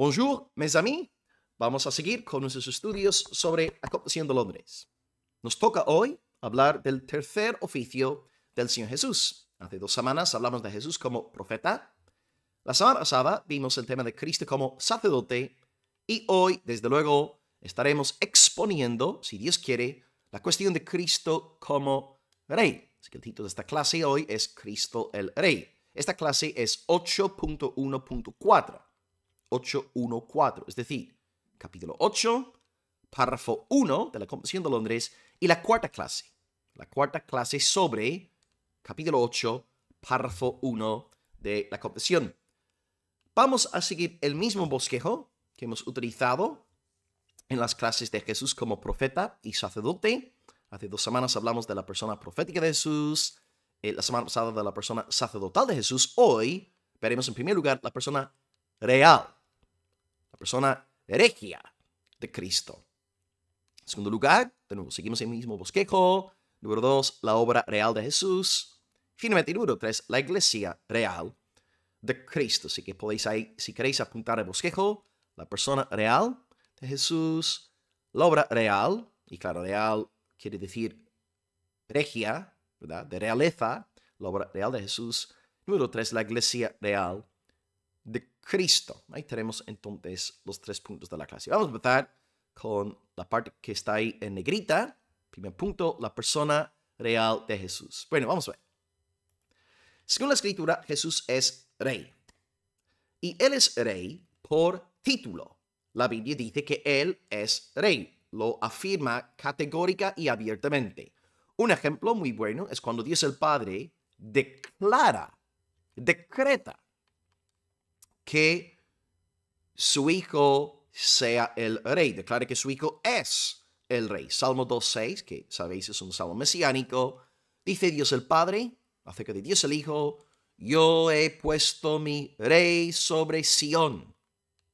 Bonjour, mes amis. Vamos a seguir con nuestros estudios sobre la Confesión de Londres. Nos toca hoy hablar del tercer oficio del Señor Jesús. Hace 2 semanas hablamos de Jesús como profeta. La semana pasada vimos el tema de Cristo como sacerdote. Y hoy, desde luego, estaremos exponiendo, si Dios quiere, la cuestión de Cristo como Rey. Así que el título de esta clase hoy es Cristo el Rey. Esta clase es 8.1.4. 8.1.4, es decir, capítulo 8, párrafo 1 de la Confesión de Londres y la cuarta clase. La cuarta clase sobre capítulo 8, párrafo 1 de la Confesión. Vamos a seguir el mismo bosquejo que hemos utilizado en las clases de Jesús como profeta y sacerdote. Hace 2 semanas hablamos de la persona profética de Jesús, la semana pasada de la persona sacerdotal de Jesús. Hoy veremos en primer lugar la persona real, la persona regia de Cristo. En segundo lugar, de nuevo, seguimos el mismo bosquejo. Número 2, la obra real de Jesús. Finalmente, número 3, la iglesia real de Cristo. Así que podéis ahí, si queréis apuntar el bosquejo, la persona real de Jesús, la obra real, y claro, real quiere decir regia, ¿verdad? De realeza, la obra real de Jesús. Número 3, la iglesia real de Cristo. Ahí tenemos entonces los 3 puntos de la clase. Vamos a empezar con la parte que está ahí en negrita. Primer punto, la persona real de Jesús. Bueno, vamos a ver. Según la Escritura, Jesús es rey. Y Él es rey por título. La Biblia dice que Él es rey. Lo afirma categórica y abiertamente. Un ejemplo muy bueno es cuando Dios el Padre decreta que su Hijo sea el rey. Declara que su Hijo es el rey. Salmo 2.6, que sabéis es un salmo mesiánico, dice Dios el Padre, acerca de Dios el Hijo: yo he puesto mi rey sobre Sión,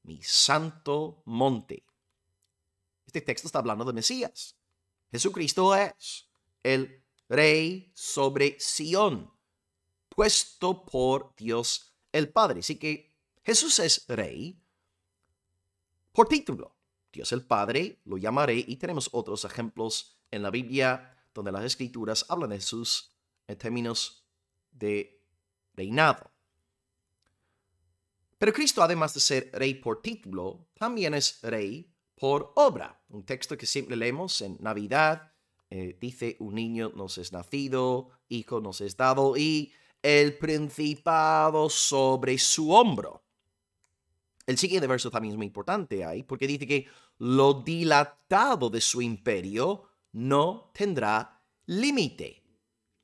mi santo monte. Este texto está hablando de Mesías. Jesucristo es el rey sobre Sión, puesto por Dios el Padre. Así que Jesús es rey por título. Dios el Padre lo llama rey, y tenemos otros ejemplos en la Biblia donde las Escrituras hablan de Jesús en términos de reinado. Pero Cristo, además de ser rey por título, también es rey por obra. Un texto que siempre leemos en Navidad dice: un niño nos es nacido, hijo nos es dado, y el principado sobre su hombro. El siguiente verso también es muy importante ahí, porque dice que lo dilatado de su imperio no tendrá límite.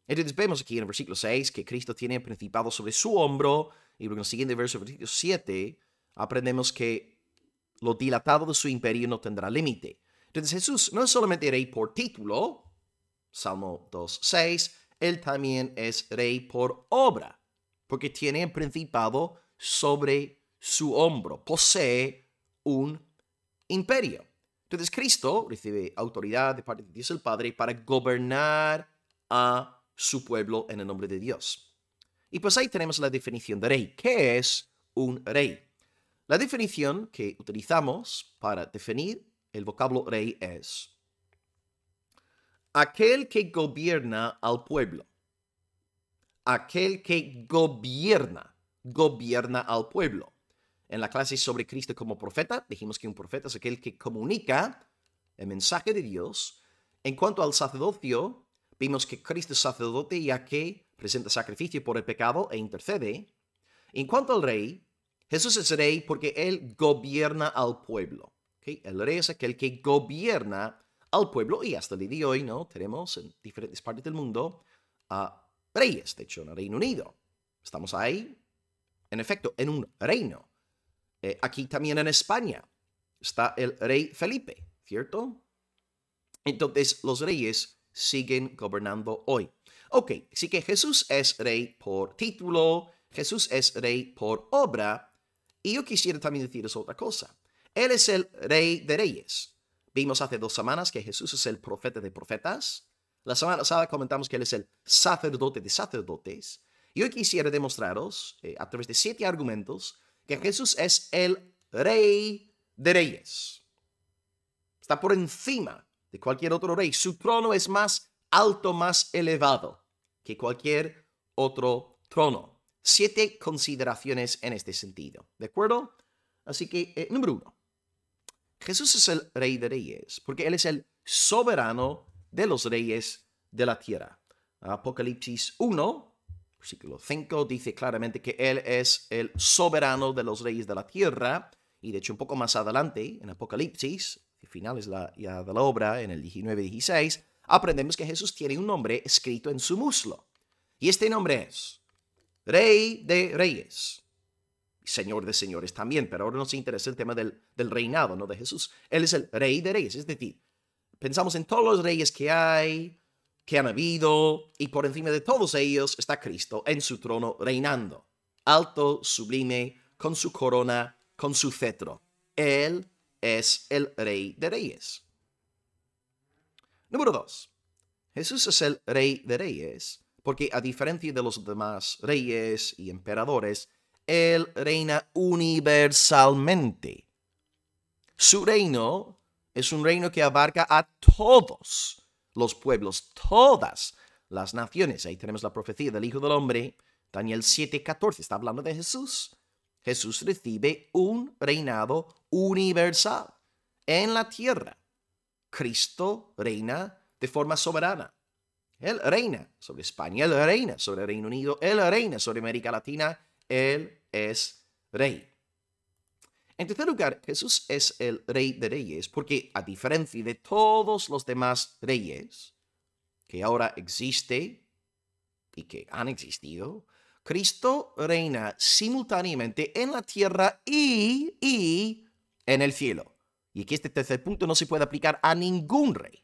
Entonces vemos aquí en el versículo 6 que Cristo tiene el principado sobre su hombro, y en el siguiente verso, versículo 7, aprendemos que lo dilatado de su imperio no tendrá límite. Entonces Jesús no es solamente rey por título, Salmo 2.6, Él también es rey por obra, porque tiene el principado sobre su hombro, posee un imperio. Entonces Cristo recibe autoridad de parte de Dios el Padre para gobernar a su pueblo en el nombre de Dios. Y pues ahí tenemos la definición de rey. ¿Qué es un rey? La definición que utilizamos para definir el vocablo rey es: aquel que gobierna al pueblo. Aquel que gobierna al pueblo. En la clase sobre Cristo como profeta, dijimos que un profeta es aquel que comunica el mensaje de Dios. En cuanto al sacerdocio, vimos que Cristo es sacerdote ya que presenta sacrificio por el pecado e intercede. En cuanto al rey, Jesús es rey porque Él gobierna al pueblo. ¿Okay? El rey es aquel que gobierna al pueblo, y hasta el día de hoy, ¿no? Tenemos en diferentes partes del mundo a reyes. De hecho, en el Reino Unido estamos ahí, en efecto, en un reino. Aquí también en España está el rey Felipe, ¿cierto? Entonces los reyes siguen gobernando hoy. Ok, así que Jesús es rey por título, Jesús es rey por obra, y yo quisiera también decirles otra cosa. Él es el rey de reyes. Vimos hace 2 semanas que Jesús es el profeta de profetas. La semana pasada comentamos que Él es el sacerdote de sacerdotes. Y hoy quisiera demostraros, a través de 7 argumentos, que Jesús es el Rey de Reyes. Está por encima de cualquier otro rey. Su trono es más alto, más elevado que cualquier otro trono. 7 consideraciones en este sentido. ¿De acuerdo? Así que, número 1. Jesús es el Rey de Reyes, porque Él es el soberano de los reyes de la tierra. Apocalipsis 1, versículo 5, dice claramente que Él es el soberano de los reyes de la tierra. Y de hecho, un poco más adelante, en Apocalipsis, finales ya de la obra, en el 19-16, aprendemos que Jesús tiene un nombre escrito en su muslo. Y este nombre es Rey de Reyes. Señor de señores también, pero ahora nos interesa el tema del reinado, ¿no? De Jesús. Él es el Rey de Reyes, es decir, pensamos en todos los reyes que hay, que han habido, y por encima de todos ellos está Cristo en su trono reinando, alto, sublime, con su corona, con su cetro. Él es el Rey de Reyes. Número 2. Jesús es el Rey de Reyes porque, a diferencia de los demás reyes y emperadores, Él reina universalmente. Su reino es un reino que abarca a todos los pueblos, todas las naciones. Ahí tenemos la profecía del Hijo del Hombre, Daniel 7:14. Está hablando de Jesús. Jesús recibe un reinado universal en la tierra. Cristo reina de forma soberana. Él reina sobre España, Él reina sobre el Reino Unido, Él reina sobre América Latina. Él es Rey. En tercer lugar, Jesús es el Rey de Reyes porque, a diferencia de todos los demás reyes que ahora existen y que han existido, Cristo reina simultáneamente en la tierra y en el cielo. Y aquí este tercer punto no se puede aplicar a ningún rey.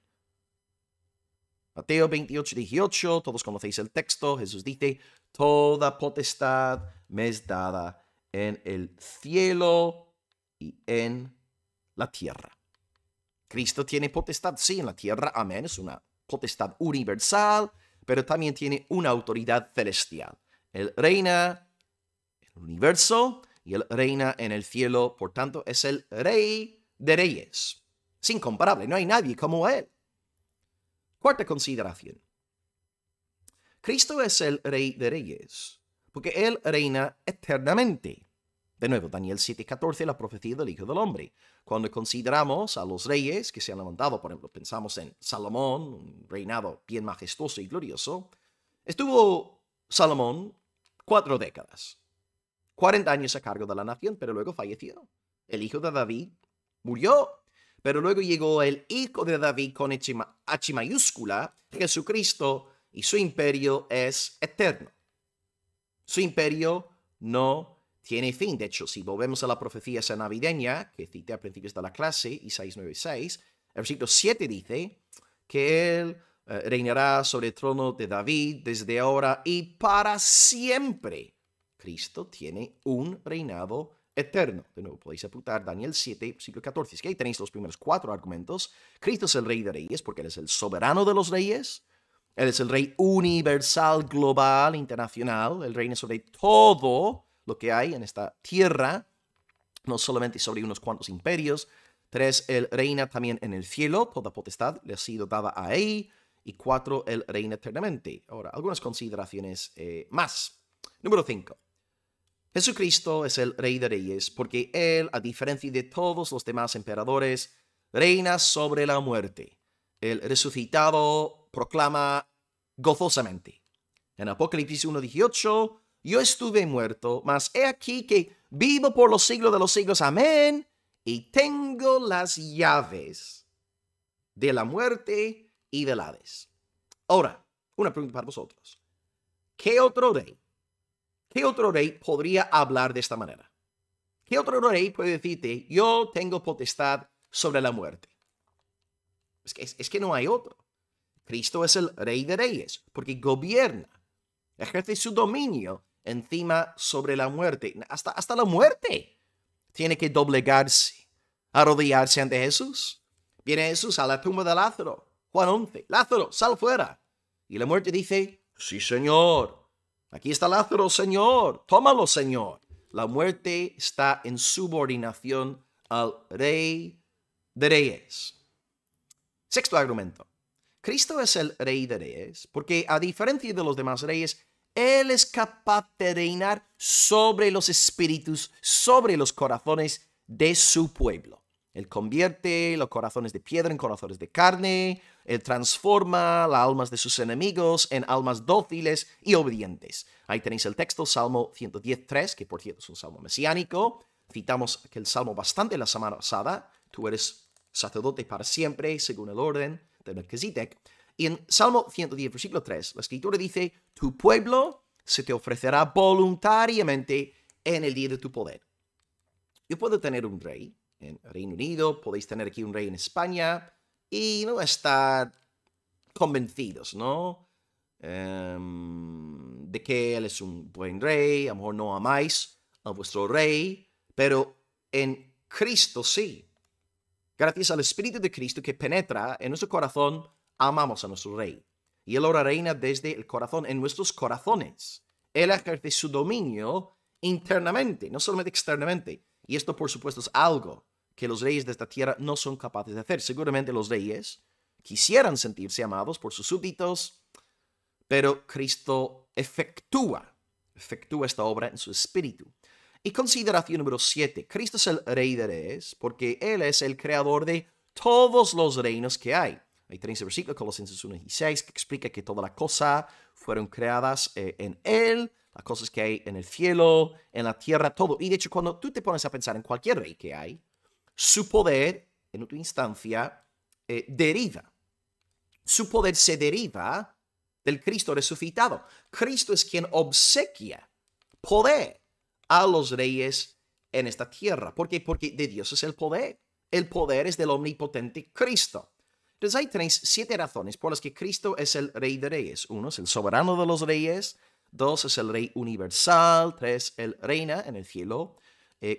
Mateo 28:18, todos conocéis el texto. Jesús dice: toda potestad me es dada en el cielo y en la tierra. Cristo tiene potestad, sí, en la tierra, amén, es una potestad universal, pero también tiene una autoridad celestial. Él reina en el universo y Él reina en el cielo, por tanto es el Rey de Reyes. Es incomparable, no hay nadie como Él. Cuarta consideración. Cristo es el Rey de Reyes porque Él reina eternamente. De nuevo, Daniel 7:14, la profecía del Hijo del Hombre. Cuando consideramos a los reyes que se han levantado, por ejemplo, pensamos en Salomón, un reinado bien majestuoso y glorioso. Estuvo Salomón 4 décadas, 40 años a cargo de la nación, pero luego falleció. El hijo de David murió, pero luego llegó el hijo de David con H mayúscula, Jesucristo, y su imperio es eterno. Su imperio no tiene fin. De hecho, si volvemos a la profecía esa navideña que cité a principios de la clase, Isaías 9:6, el versículo 7 dice que Él reinará sobre el trono de David desde ahora y para siempre. Cristo tiene un reinado eterno. De nuevo, podéis apuntar Daniel 7, versículo 14. Es que ahí tenéis los primeros 4 argumentos. Cristo es el Rey de Reyes porque Él es el soberano de los reyes. Él es el Rey universal, global, internacional. Él reina sobre todo lo que hay en esta tierra, no solamente sobre unos cuantos imperios. 3, Él reina también en el cielo. Toda potestad le ha sido dada a Él. Y 4, Él reina eternamente. Ahora, algunas consideraciones más. Número 5. Jesucristo es el Rey de Reyes porque Él, a diferencia de todos los demás emperadores, reina sobre la muerte. El resucitado proclama gozosamente. En Apocalipsis 1:18, yo estuve muerto, mas he aquí que vivo por los siglos de los siglos. Amén. Y tengo las llaves de la muerte y del Hades. Ahora, una pregunta para vosotros. ¿Qué otro rey podría hablar de esta manera? ¿Qué otro rey puede decirte, yo tengo potestad sobre la muerte? Es que no hay otro. Cristo es el Rey de Reyes porque gobierna, ejerce su dominio encima sobre la muerte. Hasta la muerte tiene que doblegarse, arrodillarse ante Jesús. Viene Jesús a la tumba de Lázaro. Juan 11. Lázaro, sal fuera. Y la muerte dice, sí, Señor. Aquí está Lázaro, Señor. Tómalo, Señor. La muerte está en subordinación al Rey de Reyes. Sexto argumento. Cristo es el Rey de Reyes porque, a diferencia de los demás reyes, Él es capaz de reinar sobre los espíritus, sobre los corazones de su pueblo. Él convierte los corazones de piedra en corazones de carne. Él transforma las almas de sus enemigos en almas dóciles y obedientes. Ahí tenéis el texto, Salmo 110:3, que por cierto es un salmo mesiánico. Citamos aquel salmo bastante la semana pasada. Tú eres sacerdote para siempre, según el orden de Melquisedec. Y en Salmo 110, versículo 3, la Escritura dice: tu pueblo se te ofrecerá voluntariamente en el día de tu poder. Yo puedo tener un rey en Reino Unido, podéis tener aquí un rey en España, y no estar convencidos, ¿no? De que él es un buen rey. A lo mejor no amáis a vuestro rey, pero en Cristo sí. Gracias al Espíritu de Cristo que penetra en nuestro corazón, amamos a nuestro Rey. Y Él ahora reina desde el corazón, en nuestros corazones. Él ejerce su dominio internamente, no solamente externamente. Y esto, por supuesto, es algo que los reyes de esta tierra no son capaces de hacer. Seguramente los reyes quisieran sentirse amados por sus súbditos, pero Cristo efectúa esta obra en su espíritu. Y consideración número 7. Cristo es el Rey de Reyes porque Él es el creador de todos los reinos que hay. Ahí tenéis el versículo, Colosenses 1:16, que explica que todas las cosas fueron creadas en Él, las cosas que hay en el cielo, en la tierra, todo. Y de hecho, cuando tú te pones a pensar en cualquier rey que hay, su poder, en última instancia, deriva. Su poder se deriva del Cristo resucitado. Cristo es quien obsequia poder a los reyes en esta tierra. ¿Por qué? Porque de Dios es el poder. El poder es del omnipotente Cristo. Entonces ahí tenéis 7 razones por las que Cristo es el Rey de Reyes. 1, es el soberano de los reyes. 2, es el Rey universal. 3, Él reina en el cielo.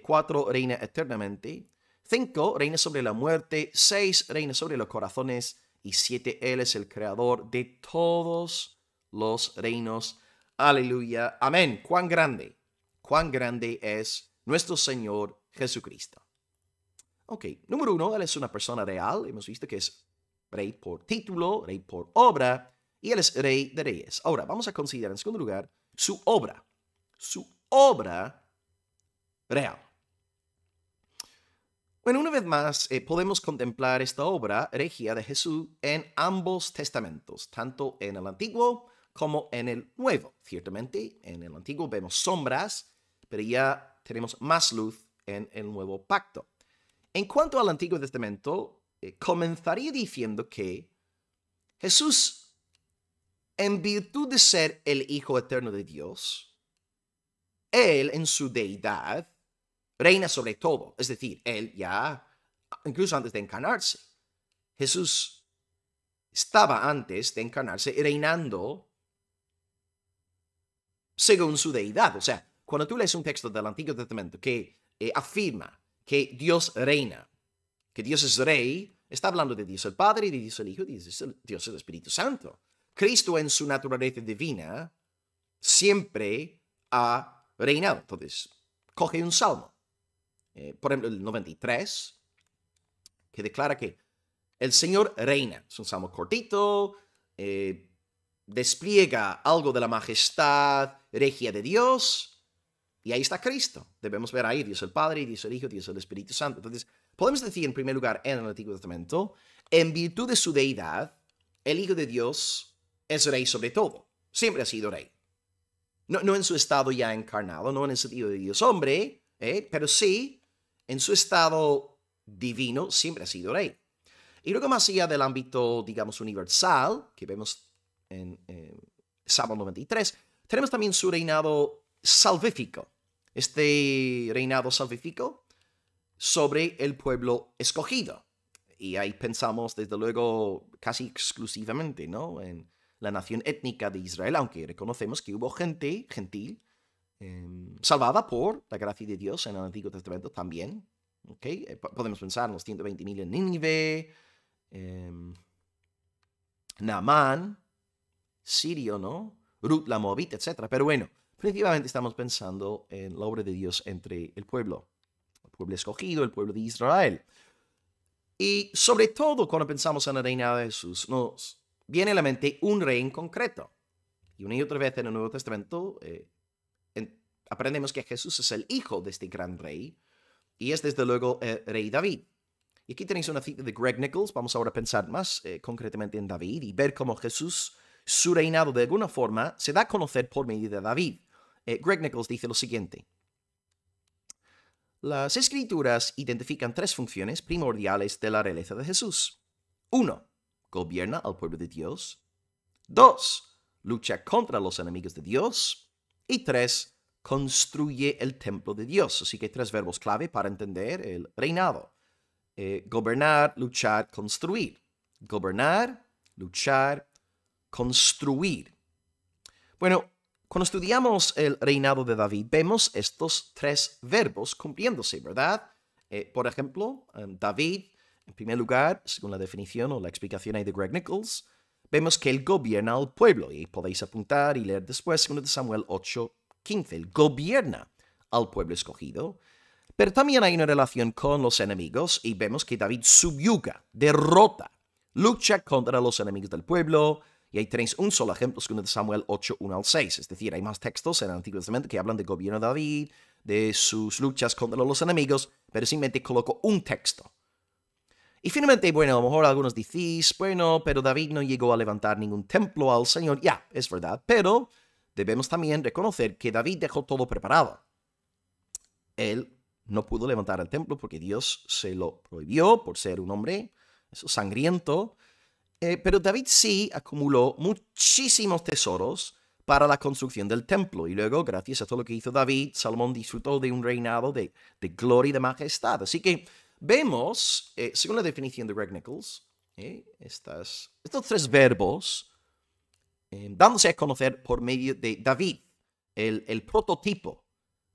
4, reina eternamente. 5, reina sobre la muerte. 6, reina sobre los corazones. Y 7, Él es el creador de todos los reinos. Aleluya. Amén. Cuán grande es nuestro Señor Jesucristo. Ok, número 1, Él es una persona real. Hemos visto que es rey por título, rey por obra, y Él es Rey de Reyes. Ahora, vamos a considerar en segundo lugar su obra real. Bueno, una vez más, podemos contemplar esta obra regia de Jesús en ambos testamentos, tanto en el Antiguo como en el Nuevo. Ciertamente, en el Antiguo vemos sombras, pero ya tenemos más luz en el Nuevo Pacto. En cuanto al Antiguo Testamento, comenzaría diciendo que Jesús, en virtud de ser el Hijo eterno de Dios, Él en su deidad reina sobre todo. Es decir, Él ya, incluso antes de encarnarse, Jesús estaba antes de encarnarse reinando según su deidad. O sea, cuando tú lees un texto del Antiguo Testamento que afirma que Dios reina, que Dios es rey, está hablando de Dios el Padre, de Dios el Hijo, de Dios el Espíritu Santo. Cristo en su naturaleza divina siempre ha reinado. Entonces, coge un salmo, por ejemplo el 93, que declara que el Señor reina. Es un salmo cortito, despliega algo de la majestad regia de Dios, y ahí está Cristo. Debemos ver ahí Dios el Padre, Dios el Hijo, Dios el Espíritu Santo. Entonces, podemos decir en primer lugar en el Antiguo Testamento, en virtud de su deidad, el Hijo de Dios es rey sobre todo. Siempre ha sido rey. No en su estado ya encarnado, no en el sentido de Dios hombre, pero sí en su estado divino siempre ha sido rey. Y luego más allá del ámbito, digamos, universal, que vemos en Salmo 93, tenemos también su reinado salvífico. Este reinado salvífico sobre el pueblo escogido. Y ahí pensamos, desde luego, casi exclusivamente, ¿no?, en la nación étnica de Israel, aunque reconocemos que hubo gente gentil salvada por la gracia de Dios en el Antiguo Testamento también. ¿Okay? Podemos pensar en los 120,000 en Nínive, Naamán, Sirio, ¿no?, Ruth la Moabita, etc. Pero bueno, principalmente estamos pensando en la obra de Dios entre el pueblo escogido, el pueblo de Israel. Y sobre todo cuando pensamos en el reinado de Jesús, nos viene a la mente un rey en concreto. Y una y otra vez en el Nuevo Testamento aprendemos que Jesús es el hijo de este gran rey y es desde luego el rey David. Y aquí tenéis una cita de Greg Nichols. Vamos ahora a pensar más concretamente en David y ver cómo Jesús, su reinado de alguna forma, se da a conocer por medio de David. Greg Nichols dice lo siguiente. Las Escrituras identifican tres funciones primordiales de la realeza de Jesús. 1. Gobierna al pueblo de Dios. 2. Lucha contra los enemigos de Dios. Y 3. Construye el templo de Dios. Así que hay tres verbos clave para entender el reinado. Gobernar, luchar, construir. Gobernar, luchar, construir. Bueno, cuando estudiamos el reinado de David, vemos estos tres verbos cumpliéndose, ¿verdad? Por ejemplo, David, en primer lugar, según la definición o la explicación ahí de Greg Nichols, vemos que él gobierna al pueblo. Y podéis apuntar y leer después, 2 Samuel 8:15. Él gobierna al pueblo escogido. Pero también hay una relación con los enemigos y vemos que David subyuga, derrota, lucha contra los enemigos del pueblo. Y ahí tenéis un solo ejemplo, 2 Samuel 8:1-6. Es decir, hay más textos en el Antiguo Testamento que hablan del gobierno de David, de sus luchas contra los enemigos, pero simplemente coloco un texto. Y finalmente, bueno, a lo mejor algunos decís, bueno, pero David no llegó a levantar ningún templo al Señor. Ya, es verdad, pero debemos también reconocer que David dejó todo preparado. Él no pudo levantar el templo porque Dios se lo prohibió por ser un hombre sangriento. Pero David sí acumuló muchísimos tesoros para la construcción del templo. Y luego, gracias a todo lo que hizo David, Salomón disfrutó de un reinado de gloria y de majestad. Así que vemos, según la definición de Greg Nichols, estos tres verbos dándose a conocer por medio de David, el prototipo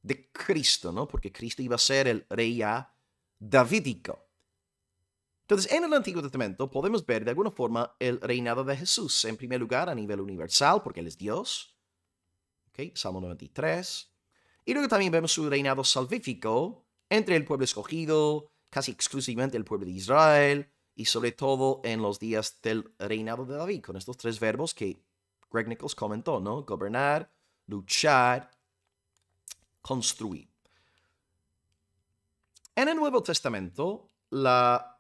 de Cristo, ¿no? Porque Cristo iba a ser el rey ya davídico. Entonces, en el Antiguo Testamento podemos ver de alguna forma el reinado de Jesús, en primer lugar a nivel universal, porque Él es Dios, Salmo 93, y luego también vemos su reinado salvífico entre el pueblo escogido, casi exclusivamente el pueblo de Israel, y sobre todo en los días del reinado de David, con estos tres verbos que Greg Nichols comentó, ¿no? Gobernar, luchar, construir. En el Nuevo Testamento, la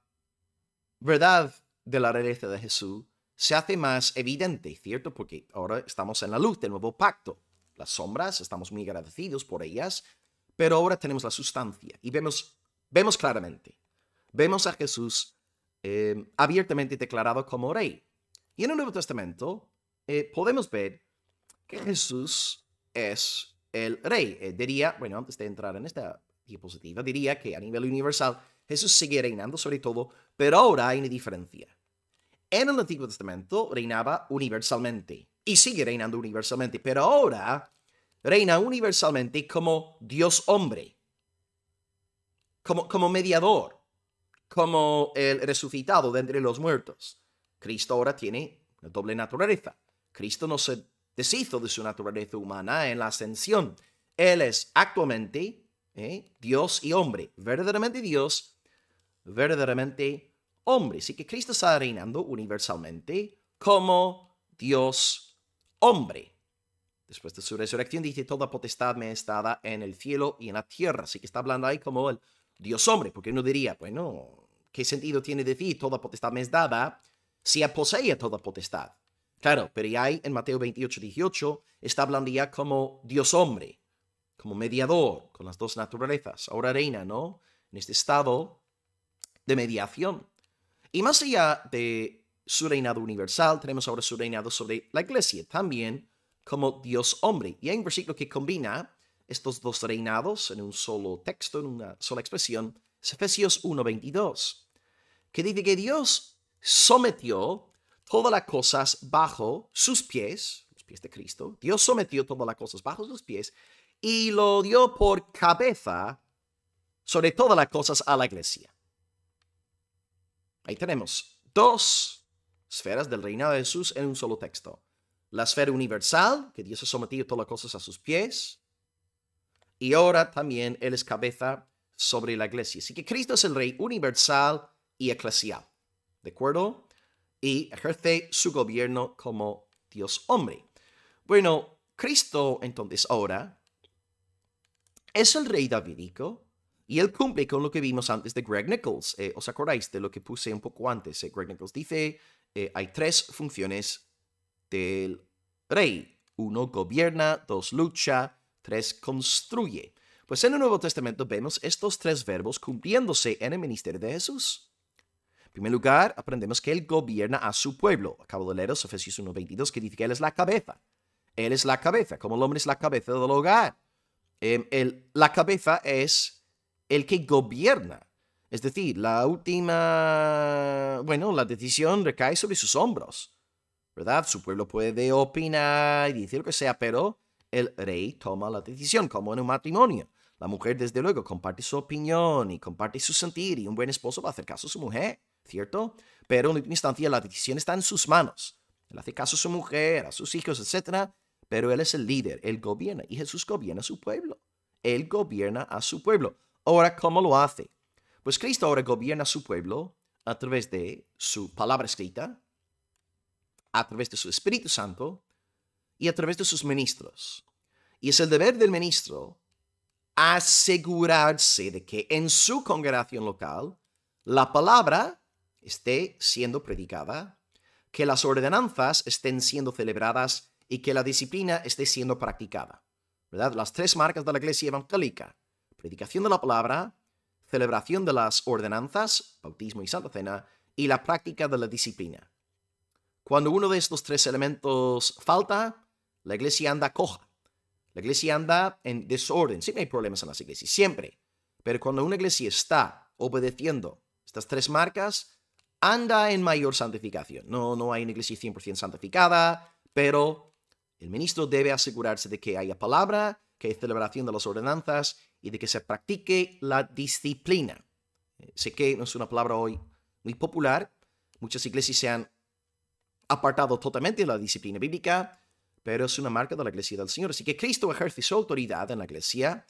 verdad de la realeza de Jesús se hace más evidente, ¿cierto? Porque ahora estamos en la luz del nuevo pacto. Las sombras, estamos muy agradecidos por ellas, pero ahora tenemos la sustancia y vemos claramente. Vemos a Jesús abiertamente declarado como rey. Y en el Nuevo Testamento podemos ver que Jesús es el rey. Diría, bueno, antes de entrar en esta diapositiva, diría que a nivel universal Jesús sigue reinando sobre todo, pero ahora hay una diferencia. En el Antiguo Testamento reinaba universalmente y sigue reinando universalmente, pero ahora reina universalmente como Dios hombre, como mediador, como el resucitado de entre los muertos. Cristo ahora tiene una doble naturaleza. Cristo no se deshizo de su naturaleza humana en la ascensión. Él es actualmente Dios y hombre, verdaderamente Dios, verdaderamente hombre. Así que Cristo está reinando universalmente como Dios hombre. Después de su resurrección dice, toda potestad me es dada en el cielo y en la tierra. Así que está hablando ahí como el Dios hombre, porque uno diría, bueno, ¿qué sentido tiene decir toda potestad me es dada si él posee toda potestad? Claro, pero ya hay en Mateo 28:18 está hablando ya como Dios hombre, como mediador con las dos naturalezas. Ahora reina, ¿no? En este estado de mediación. Y más allá de su reinado universal, tenemos ahora su reinado sobre la iglesia, también como Dios hombre. Y hay un versículo que combina estos dos reinados en un solo texto, en una sola expresión, es Efesios 1:22, que dice que Dios sometió todas las cosas bajo sus pies, los pies de Cristo. Dios sometió todas las cosas bajo sus pies y lo dio por cabeza sobre todas las cosas a la iglesia. Ahí tenemos dos esferas del reinado de Jesús en un solo texto. la esfera universal, que Dios ha sometido todas las cosas a sus pies. Y ahora también Él es cabeza sobre la iglesia. Así que Cristo es el Rey universal y eclesial. ¿De acuerdo? Y ejerce su gobierno como Dios hombre. Bueno, Cristo entonces ahora es el Rey davídico y Él cumple con lo que vimos antes de Greg Nichols. ¿Os acordáis de lo que puse un poco antes? Greg Nichols dice, hay tres funciones del Rey. 1, gobierna. 2, lucha. 3, construye. Pues en el Nuevo Testamento vemos estos tres verbos cumpliéndose en el ministerio de Jesús. En primer lugar, aprendemos que Él gobierna a su pueblo. Acabo de leeros Efesios 1:22, que dice que Él es la cabeza. Él es la cabeza, como el hombre es la cabeza del hogar. La cabeza es el que gobierna. Es decir, la decisión recae sobre sus hombros, ¿verdad? Su pueblo puede opinar y decir lo que sea, pero el rey toma la decisión, como en un matrimonio. La mujer, desde luego, comparte su opinión y comparte su sentir, y un buen esposo va a hacer caso a su mujer, ¿cierto? Pero en última instancia la decisión está en sus manos. Él hace caso a su mujer, a sus hijos, etc. Pero Él es el líder, Él gobierna, y Jesús gobierna a su pueblo. Él gobierna a su pueblo. Ahora, ¿cómo lo hace? Pues Cristo ahora gobierna a su pueblo a través de su palabra escrita, a través de su Espíritu Santo y a través de sus ministros. Y es el deber del ministro asegurarse de que en su congregación local la palabra esté siendo predicada, que las ordenanzas estén siendo celebradas y que la disciplina esté siendo practicada, ¿verdad? Las tres marcas de la iglesia evangélica: predicación de la palabra, celebración de las ordenanzas, bautismo y santa cena, y la práctica de la disciplina. Cuando uno de estos tres elementos falta, la iglesia anda coja. La iglesia anda en desorden. Siempre hay problemas en las iglesias, siempre. Pero cuando una iglesia está obedeciendo estas tres marcas, anda en mayor santificación. No hay una iglesia 100% santificada, pero el ministro debe asegurarse de que haya palabra, que hay celebración de las ordenanzas y de que se practique la disciplina. Sé que no es una palabra hoy muy popular. Muchas iglesias se han apartado totalmente de la disciplina bíblica, pero es una marca de la iglesia del Señor. Así que Cristo ejerce su autoridad en la iglesia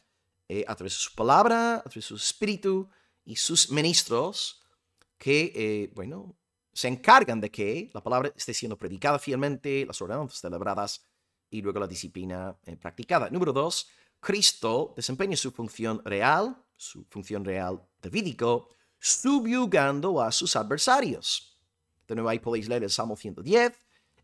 a través de su palabra, a través de su espíritu y sus ministros que, se encargan de que la palabra esté siendo predicada fielmente, las ordenanzas celebradas y luego la disciplina practicada. Número 2, Cristo desempeña su función real davídico, subyugando a sus adversarios. De nuevo, ahí podéis leer el Salmo 110.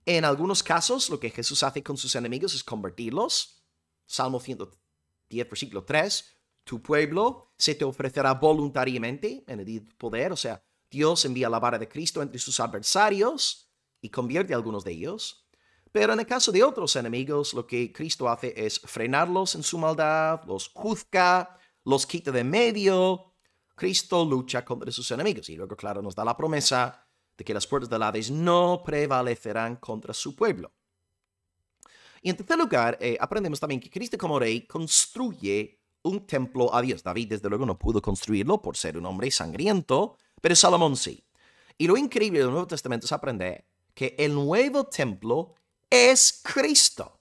En algunos casos, lo que Jesús hace con sus enemigos es convertirlos. Salmo 110, versículo 3. Tu pueblo se te ofrecerá voluntariamente en el día de poder. O sea, Dios envía la vara de Cristo entre sus adversarios y convierte a algunos de ellos. Pero en el caso de otros enemigos, lo que Cristo hace es frenarlos en su maldad, los juzga, los quita de medio. Cristo lucha contra sus enemigos. Y luego, claro, nos da la promesa de que las puertas del Hades no prevalecerán contra su pueblo. Y en tercer lugar, aprendemos también que Cristo como rey construye un templo a Dios. David, desde luego, no pudo construirlo por ser un hombre sangriento, pero Salomón sí. Y lo increíble del Nuevo Testamento es aprender que el nuevo templo es Cristo.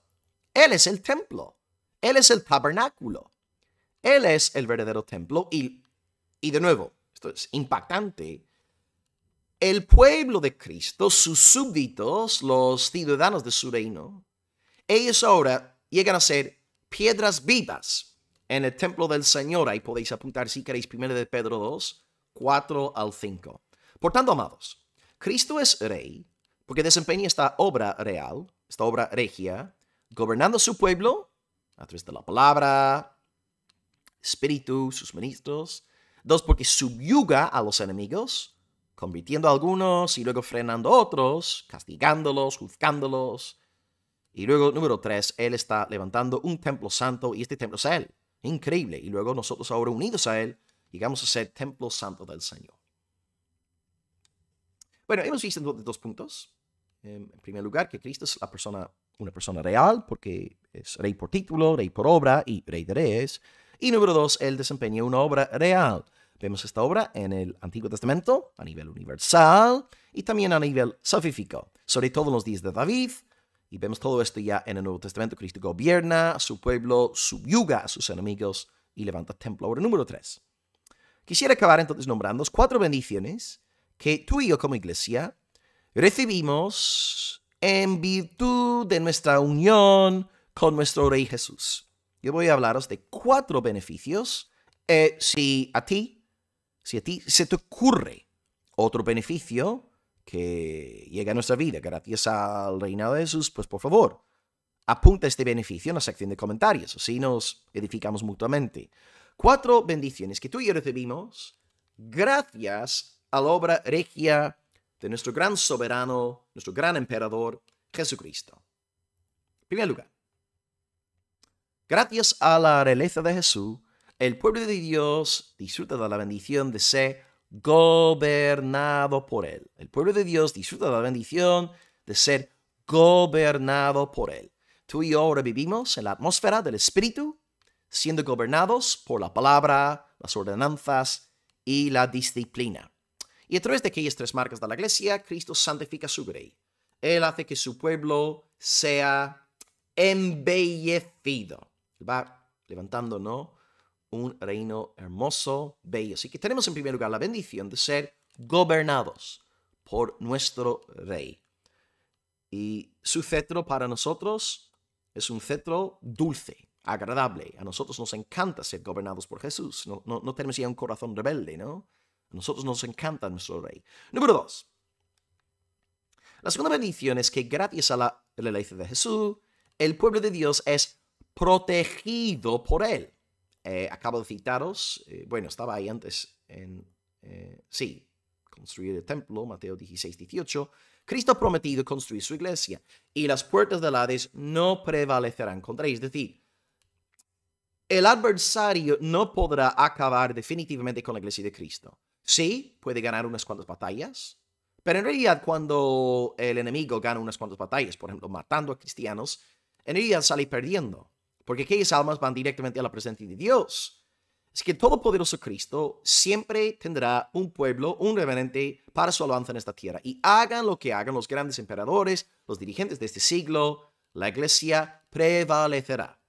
Él es el templo. Él es el tabernáculo. Él es el verdadero templo. Y de nuevo, esto es impactante. El pueblo de Cristo, sus súbditos, los ciudadanos de su reino, ellos ahora llegan a ser piedras vivas en el templo del Señor. Ahí podéis apuntar si queréis 1 de Pedro 2, 4 al 5. Por tanto, amados, Cristo es rey porque desempeña esta obra real, esta obra regia, gobernando su pueblo a través de la palabra, espíritu, sus ministros. 2, porque subyuga a los enemigos, convirtiendo a algunos y luego frenando a otros, castigándolos, juzgándolos. Y luego, número 3, Él está levantando un templo santo y este templo es Él. Increíble. Y luego nosotros ahora unidos a Él, llegamos a ser templo santo del Señor. Bueno, hemos visto entonces 2 puntos. En primer lugar, que Cristo es una persona real, porque es rey por título, rey por obra y rey de reyes. Y número 2, Él desempeña una obra real. Vemos esta obra en el Antiguo Testamento a nivel universal y también a nivel salvífico, sobre todo en los días de David Y vemos todo esto ya en el Nuevo Testamento. Cristo gobierna a su pueblo, subyuga a sus enemigos y levanta templo. Ahora, número 3. Quisiera acabar entonces nombrando 4 bendiciones que tú y yo como iglesia recibimos en virtud de nuestra unión con nuestro Rey Jesús. Yo voy a hablaros de 4 beneficios. Si a ti se te ocurre otro beneficio que llega a nuestra vida gracias al reinado de Jesús, pues por favor, apunta este beneficio en la sección de comentarios, así nos edificamos mutuamente. 4 bendiciones que tú y yo recibimos gracias a la obra regia de nuestro gran soberano, nuestro gran emperador, Jesucristo. En primer lugar, gracias a la realeza de Jesús, el pueblo de Dios disfruta de la bendición de ser gobernado por Él. El pueblo de Dios disfruta de la bendición de ser gobernado por Él. Tú y yo ahora vivimos en la atmósfera del Espíritu, siendo gobernados por la palabra, las ordenanzas y la disciplina. Y a través de aquellas 3 marcas de la iglesia, Cristo santifica su grey. Él hace que su pueblo sea embellecido. Va levantando, ¿no?, un reino hermoso, bello. Así que tenemos en primer lugar la bendición de ser gobernados por nuestro Rey. Y su cetro para nosotros es un cetro dulce, agradable. A nosotros nos encanta ser gobernados por Jesús. No tenemos ya un corazón rebelde, ¿no? A nosotros nos encanta nuestro Rey. Número 2. La segunda bendición es que gracias a la ley de Jesús, el pueblo de Dios es protegido por Él. Acabo de citaros, estaba ahí antes construir el templo, Mateo 16, 18. Cristo ha prometido construir su iglesia y las puertas del Hades no prevalecerán contra ella. Es decir, el adversario no podrá acabar definitivamente con la iglesia de Cristo. Sí, puede ganar unas cuantas batallas, pero en realidad cuando el enemigo gana unas cuantas batallas, por ejemplo, matando a cristianos, en realidad sale perdiendo, porque aquellas almas van directamente a la presencia de Dios. Es que el Todopoderoso Cristo siempre tendrá un pueblo, un remanente para su alabanza en esta tierra. Y hagan lo que hagan los grandes emperadores, los dirigentes de este siglo, la iglesia prevalecerá.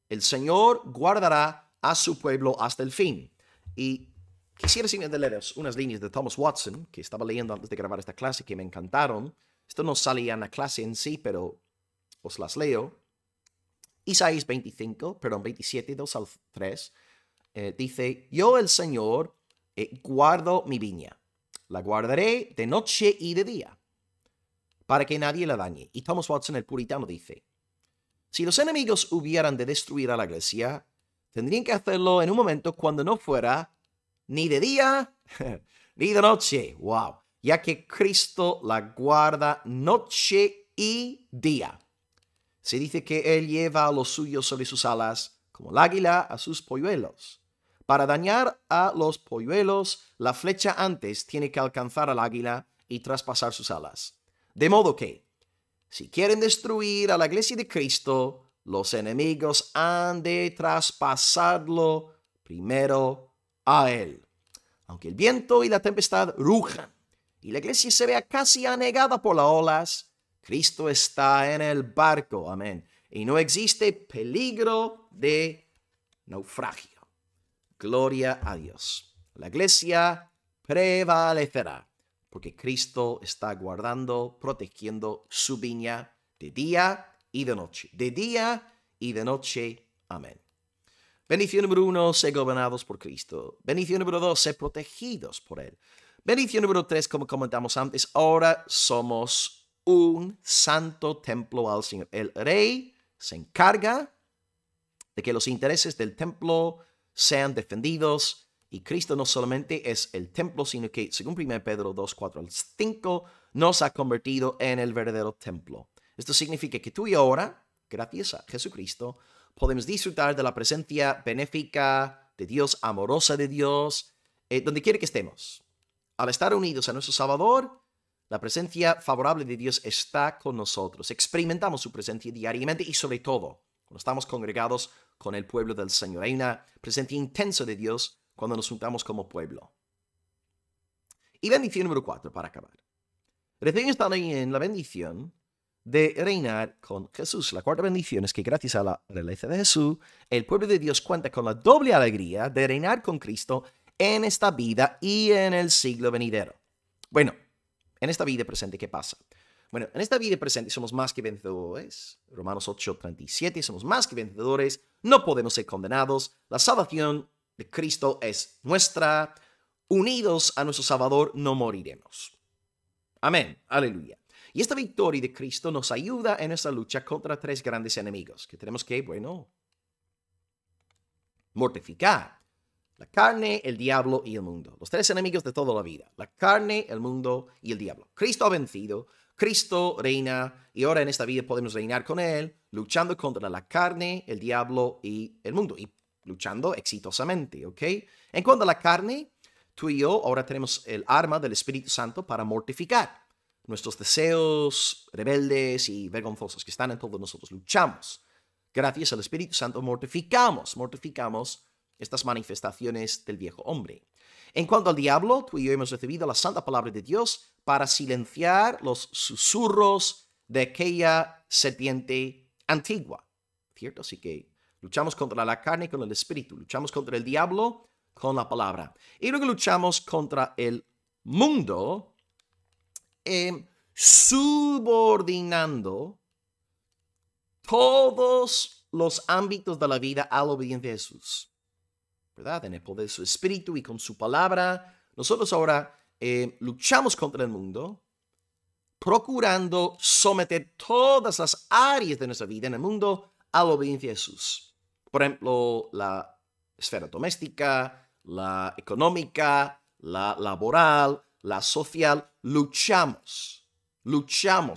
El Señor guardará a su pueblo hasta el fin. Y quisiera simplemente leeros unas líneas de Thomas Watson, que estaba leyendo antes de grabar esta clase, que me encantaron. Esto no salía en la clase en sí, pero os las leo. Isaías 27, 2 al 3, dice, yo el Señor guardo mi viña, la guardaré de noche y de día, para que nadie la dañe. Y Thomas Watson, el puritano, dice, si los enemigos hubieran de destruir a la iglesia, tendrían que hacerlo en un momento cuando no fuera ni de día ni de noche. ¡Wow! Ya que Cristo la guarda noche y día. Se dice que Él lleva a los suyos sobre sus alas, como el águila a sus polluelos. Para dañar a los polluelos, la flecha antes tiene que alcanzar al águila y traspasar sus alas. De modo que, si quieren destruir a la iglesia de Cristo, los enemigos han de traspasarlo primero a Él. Aunque el viento y la tempestad rujan y la iglesia se vea casi anegada por las olas, Cristo está en el barco, amén. Y no existe peligro de naufragio. Gloria a Dios. La iglesia prevalecerá, porque Cristo está guardando, protegiendo su viña de día y de noche. De día y de noche, amén. Bendición número 1, ser gobernados por Cristo. Bendición número 2, ser protegidos por Él. Bendición número 3, como comentamos antes, ahora somos un santo templo al Señor. El Rey se encarga de que los intereses del templo sean defendidos, y Cristo no solamente es el templo, sino que, según 1 Pedro 2, 4 al 5, nos ha convertido en el verdadero templo. Esto significa que tú y ahora, gracias a Jesucristo, podemos disfrutar de la presencia benéfica de Dios, amorosa de Dios, donde quiera que estemos. Al estar unidos a nuestro Salvador, la presencia favorable de Dios está con nosotros. Experimentamos su presencia diariamente y sobre todo cuando estamos congregados con el pueblo del Señor. Hay una presencia intensa de Dios cuando nos juntamos como pueblo. Y bendición número 4 para acabar. Recibimos también la bendición de reinar con Jesús. La cuarta bendición es que gracias a la realeza de Jesús, el pueblo de Dios cuenta con la doble alegría de reinar con Cristo en esta vida y en el siglo venidero. Bueno, en esta vida presente, ¿qué pasa? Bueno, en esta vida presente somos más que vencedores. Romanos 8:37, somos más que vencedores. No podemos ser condenados. La salvación de Cristo es nuestra. Unidos a nuestro Salvador no moriremos. Amén. Aleluya. Y esta victoria de Cristo nos ayuda en nuestra lucha contra tres grandes enemigos que tenemos que, mortificar. La carne, el diablo y el mundo. Los tres enemigos de toda la vida. La carne, el mundo y el diablo. Cristo ha vencido. Cristo reina y ahora en esta vida podemos reinar con Él, luchando contra la carne, el diablo y el mundo. Y luchando exitosamente, ¿ok? En cuanto a la carne, tú y yo ahora tenemos el arma del Espíritu Santo para mortificar nuestros deseos rebeldes y vergonzosos que están en todos nosotros. Luchamos. Gracias al Espíritu Santo mortificamos estas manifestaciones del viejo hombre. En cuanto al diablo, tú y yo hemos recibido la santa palabra de Dios para silenciar los susurros de aquella serpiente antigua, ¿cierto? Así que luchamos contra la carne con el espíritu, luchamos contra el diablo con la palabra. Y luego luchamos contra el mundo subordinando todos los ámbitos de la vida a la obediencia de Jesús, ¿verdad? En el poder de su espíritu y con su palabra. Nosotros ahora luchamos contra el mundo, procurando someter todas las áreas de nuestra vida en el mundo a la obediencia de Jesús. Por ejemplo, la esfera doméstica, la económica, la laboral, la social. Luchamos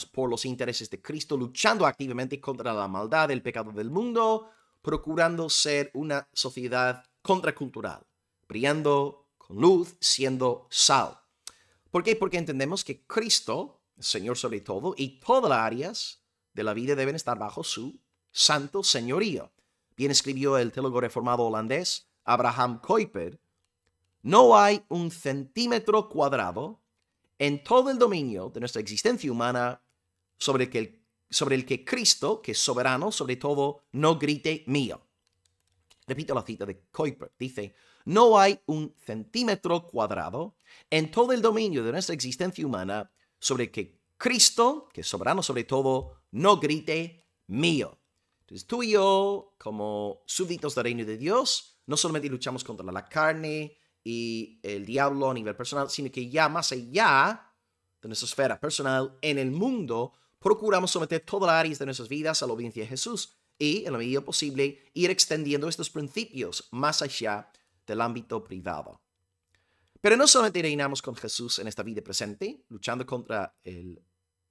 por los intereses de Cristo, luchando activamente contra la maldad, el pecado del mundo, procurando ser una sociedad contracultural, brillando con luz, siendo sal. ¿Por qué? Porque entendemos que Cristo, el Señor sobre todo, y todas las áreas de la vida deben estar bajo su santo señorío. Bien escribió el teólogo reformado holandés Abraham Kuyper: no hay un centímetro cuadrado en todo el dominio de nuestra existencia humana sobre el que Cristo, que es soberano sobre todo, no grite mío. Repito la cita de Kuyper. Dice: no hay un centímetro cuadrado en todo el dominio de nuestra existencia humana sobre el que Cristo, que es soberano sobre todo, no grite mío. Entonces tú y yo, como súbditos del reino de Dios, no solamente luchamos contra la carne y el diablo a nivel personal, sino que ya más allá de nuestra esfera personal, en el mundo, procuramos someter todas las áreas de nuestras vidas a la obediencia de Jesús y, en la medida posible, ir extendiendo estos principios más allá del ámbito privado. Pero no solamente reinamos con Jesús en esta vida presente, luchando contra el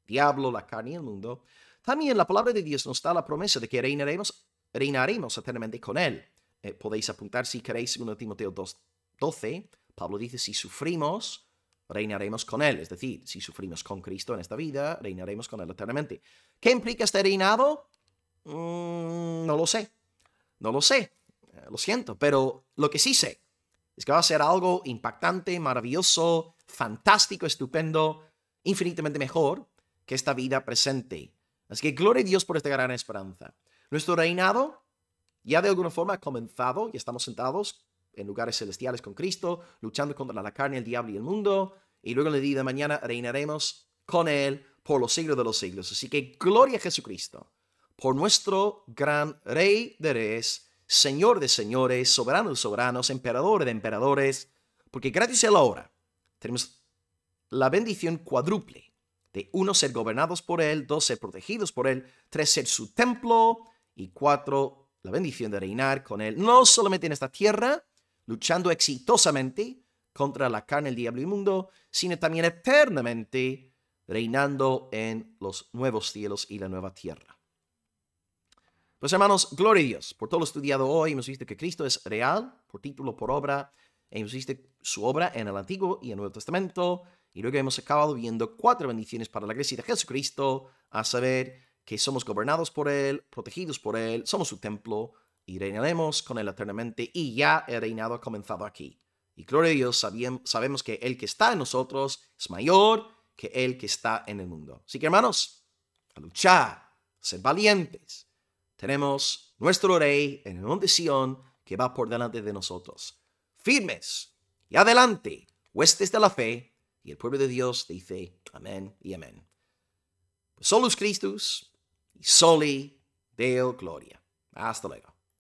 diablo, la carne y el mundo, también la palabra de Dios nos da la promesa de que reinaremos eternamente con Él. Podéis apuntar si queréis 1 Timoteo 2:12. Pablo dice: si sufrimos, reinaremos con Él. Es decir, si sufrimos con Cristo en esta vida, reinaremos con Él eternamente. ¿Qué implica este reinado? No lo sé. Lo siento, pero lo que sí sé es que va a ser algo impactante, maravilloso, fantástico, estupendo, infinitamente mejor que esta vida presente. Así que gloria a Dios por esta gran esperanza. Nuestro reinado ya de alguna forma ha comenzado y estamos sentados en lugares celestiales con Cristo, luchando contra la carne, el diablo y el mundo, y luego en el día de mañana reinaremos con Él por los siglos de los siglos. Así que gloria a Jesucristo, por nuestro gran Rey de Reyes, Señor de señores, soberano de soberanos, emperador de emperadores, porque gracias a Él ahora tenemos la bendición cuádruple de 1, ser gobernados por Él; 2, ser protegidos por Él; 3, ser su templo; y 4, la bendición de reinar con Él, no solamente en esta tierra, luchando exitosamente contra la carne, el diablo y el mundo, sino también eternamente reinando en los nuevos cielos y la nueva tierra. Pues hermanos, gloria a Dios. Por todo lo estudiado hoy hemos visto que Cristo es real, por título, por obra. Hemos visto su obra en el Antiguo y el Nuevo Testamento. Y luego hemos acabado viendo 4 bendiciones para la iglesia de Jesucristo, a saber que somos gobernados por Él, protegidos por Él, somos su templo y reinaremos con Él eternamente. Y ya el reinado ha comenzado aquí. Y gloria a Dios, sabemos que el que está en nosotros es mayor que el que está en el mundo. Así que hermanos, a luchar, a ser valientes. Tenemos nuestro Rey en el monte Sión que va por delante de nosotros. Firmes y adelante, huestes de la fe. Y el pueblo de Dios dice amén y amén. Solus Christus y soli Deo gloria. Hasta luego.